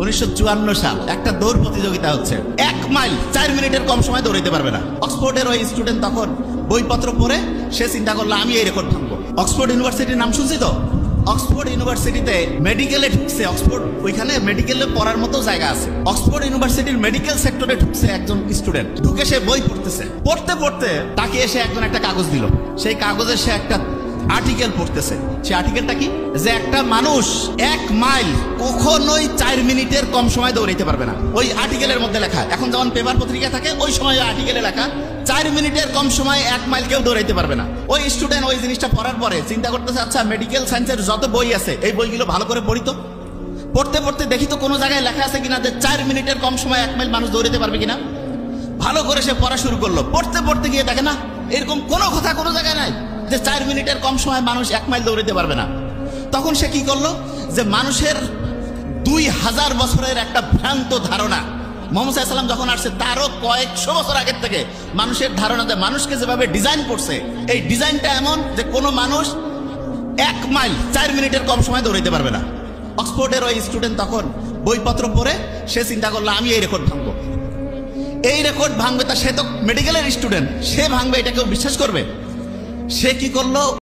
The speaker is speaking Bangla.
1954 সাল একটা দৌড় প্রতিযোগিতা হচ্ছে। 1 মাইল 4 মিনিটের কম সময় দৌড়াইতে পারবে না। অক্সফোর্ডের ওই স্টুডেন্ট তখন বইপত্র পড়ে সে চিন্তা করলো আমি এই রেকর্ড ভাঙবো। অক্সফোর্ড ইউনিভার্সিটির নাম শুনছি তো? অক্সফোর্ড ইউনিভার্সিটিতে মেডিকেলে ঢুকছে। অক্সফোর্ড ওইখানে মেডিকেলে পড়ার মতো জায়গা আছে। অক্সফোর্ড ইউনিভার্সিটির মেডিকেল সেক্টরে ঢুকছে একজন স্টুডেন্ট। ঢুকে সে বই পড়তেছে। পড়তে পড়তে তাকে এসে একজন একটা কাগজ দিল। সেই কাগজে সে একটা আর্টিকেল পড়তেছে। সেই আর্টিকেলটা কি? যে একটা মানুষ 1 মাইল কখনোই 4 মিনিটের কম সময় দৌড়াইতে পারবে না। ওই আর্টিকেলের মধ্যে লেখা, এখন যেমন পেপার পত্রিকা থাকে ওই সময় আর্টিকেলে লেখা 4 মিনিটের কম সময় 1 মাইল কেউ দৌড়াইতে পারবে না। ওই স্টুডেন্ট ওই জিনিসটা পড়ার পরে চিন্তা করতেছে, আচ্ছা মেডিকেল সায়েন্সের যত বই আছে এই বইগুলো ভালো করে পড়ি তো। পড়তে পড়তে দেখি তো কোনো জায়গায় লেখা আছে কিনা যে 4 মিনিটের কম সময় 1 মাইল মানুষ দৌড়াইতে পারবে কিনা। ভালো করে সে পড়া শুরু করলো। পড়তে পড়তে গিয়ে দেখে না এরকম কোনো কথা কোনো জায়গায় নাই যে 4 মিনিটের কম সময় মানুষ 1 মাইল দৌড়াতে পারবে না। তখন সে কি করলো, যে মানুষের 2000 বছরের একটা ভ্রান্ত ধারণা, মুহাম্মদ সাল্লাল্লাহু আলাইহি ওয়াসাল্লাম যখন আসছে তারও কয়েকশো বছর আগের থেকে মানুষের ধারণা, যে মানুষকে যেভাবে ডিজাইন করছে এই ডিজাইনটা এমন যে কোনো মানুষ 1 মাইল 4 মিনিটের কম সময় দৌড়াইতে পারবে না। অক্সফোর্ডের ওই স্টুডেন্ট তখন বইপত্র পড়ে সে চিন্তা করলো আমি এই রেকর্ড ভাঙবো। এই রেকর্ড ভাঙবে, তা সে তো মেডিকেলের স্টুডেন্ট, সে ভাঙবে এটা কেউ বিশ্বাস করবে? সে কি করলো,